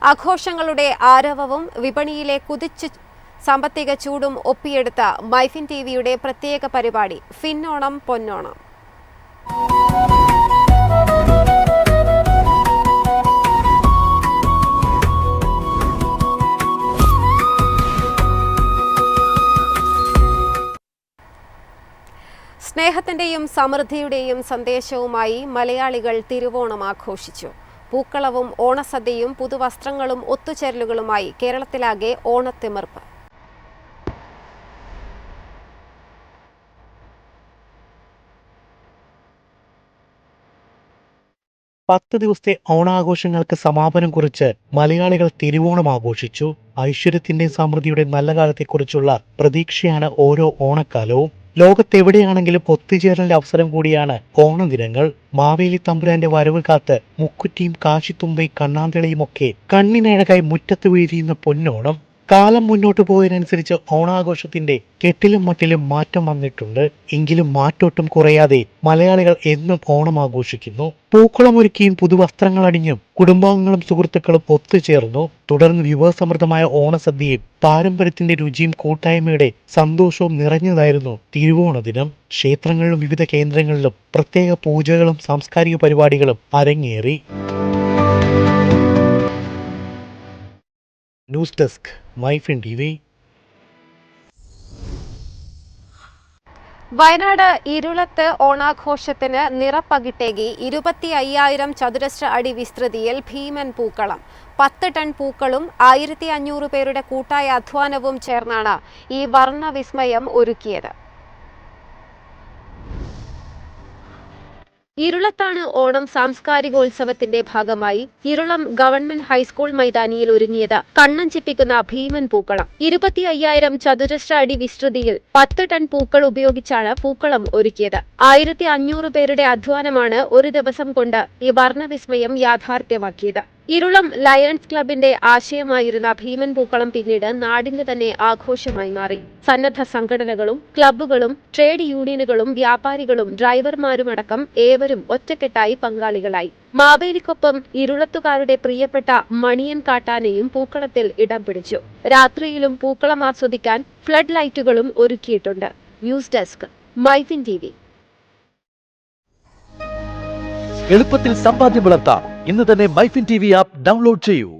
ആഘോഷങ്ങളുടെ ആരവവും വിപണിയിലെ കുതിച്ചു സാമ്പത്തിക ചൂടും ഒപ്പിയെടുത്ത മൈഫിൻ ടിവിയുടെ പ്രത്യേക പരിപാടി ഫിന്നോണം പൊന്നോണം. സ്നേഹത്തിന്റെയും സമൃദ്ധിയുടെയും സന്ദേശവുമായി മലയാളികൾ തിരുവോണം ആഘോഷിച്ചു. പൂക്കളവും ഓണസദ്യയും പുതുവസ്ത്രങ്ങളും ഒത്തുചേരലുകളുമായി കേരളത്തിലാകെ ഓണത്തിമിർപ്പ്. പത്ത് ദിവസത്തെ ഓണാഘോഷങ്ങൾക്ക് സമാപനം കുറിച്ച് മലയാളികൾ തിരുവോണം ആഘോഷിച്ചു. ഐശ്വര്യത്തിന്റെയും സമൃദ്ധിയുടെയും നല്ല കാലത്തെക്കുറിച്ചുള്ള പ്രതീക്ഷയാണ് ഓരോ ഓണക്കാലവും. ലോകത്തെവിടെയാണെങ്കിലും ഒത്തുചേരലിന്റെ അവസരം കൂടിയാണ് ഓണദിനങ്ങൾ. മാവേലി തമ്പുരാന്റെ വരവ് കാത്ത് മുക്കുറ്റിയും കാശിത്തുമ്പയും കണ്ണാന്തളിയുമൊക്കെ കണ്ണിനഴകായി മുറ്റത്ത് വീഴിയുന്ന പൊന്നോണം. കാലം മുന്നോട്ട് പോയതിനനുസരിച്ച് ഓണാഘോഷത്തിന്റെ കെട്ടിലും മട്ടിലും മാറ്റം വന്നിട്ടുണ്ട്. എങ്കിലും മാറ്റൊട്ടും കുറയാതെ മലയാളികൾ എന്നും ഓണം ആഘോഷിക്കുന്നു. പൂക്കുളമൊരുക്കിയും പുതുവസ്ത്രങ്ങൾ അണിഞ്ഞും കുടുംബാംഗങ്ങളും സുഹൃത്തുക്കളും ഒത്തുചേർന്നു. തുടർന്ന് വിഭവസമൃദ്ധമായ ഓണസദ്യയും പാരമ്പര്യത്തിന്റെ രുചിയും കൂട്ടായ്മയുടെ സന്തോഷവും നിറഞ്ഞതായിരുന്നു തിരുവോണ ദിനം. ക്ഷേത്രങ്ങളിലും വിവിധ കേന്ദ്രങ്ങളിലും പ്രത്യേക പൂജകളും സാംസ്കാരിക പരിപാടികളും അരങ്ങേറി. News desk Myfin TV. Wayanad ഇരുളത്ത് ഓണാഘോഷത്തിന് നിറപ്പകിട്ടേകി 25,000 ചതുരശ്ര അടി വിസ്തൃതിയിൽ ഭീമൻ പൂക്കളം. 10 ടൺ പൂക്കളും 1500 പേരുടെ കൂട്ടായ അധ്വാനവും ചേർന്നാണ് ഈ വർണ്ണവിസ്മയം ഒരുക്കിയത്. ഇരുളത്താണ് ഓണം സാംസ്കാരികോത്സവത്തിന്റെ ഭാഗമായി ഇരുളം ഗവൺമെന്റ് ഹൈസ്കൂൾ മൈതാനിയിൽ ഒരുങ്ങിയത് കണ്ണഞ്ചിപ്പിക്കുന്ന ഭീമൻ പൂക്കളം. 25,000 ചതുരശ്ര അടി വിസ്തൃതിയിൽ 10 ടൺ പൂക്കൾ ഉപയോഗിച്ചാണ് പൂക്കളം ഒരുക്കിയത്. 1500 പേരുടെ അധ്വാനമാണ് ഒരു ദിവസം കൊണ്ട് ഈ വർണ്ണവിസ്മയം യാഥാർത്ഥ്യമാക്കിയത്. ഇരുളം ലയൺസ് ക്ലബിന്റെ ആശയമായിരുന്ന ഭീമൻ പൂക്കളം പിന്നീട് നാടിന്റെ തന്നെ ആഘോഷമായി മാറി. സന്നദ്ധ സംഘടനകളും ക്ലബ്ബുകളും ട്രേഡ് യൂണിയനുകളും വ്യാപാരികളും ഡ്രൈവർമാരുമടക്കം ഏവരും ഒറ്റക്കെട്ടായി പങ്കാളികളായി. മാവേലിക്കൊപ്പം ഇരുളത്തുകാരുടെ പ്രിയപ്പെട്ട മണിയൻ കാട്ടാനയും പൂക്കളത്തിൽ ഇടം പിടിച്ചു. രാത്രിയിലും പൂക്കളം ആസ്വദിക്കാൻ ഫ്ലഡ് ലൈറ്റുകളും ഒരുക്കിയിട്ടുണ്ട്. News desk Myfin TV. എളുപ്പത്തിൽ സമ്പാദ്യം വളർത്താം. ഇന്ന് തന്നെ മൈഫിൻ ടിവി ആപ്പ് ഡൗൺലോഡ് ചെയ്യൂ.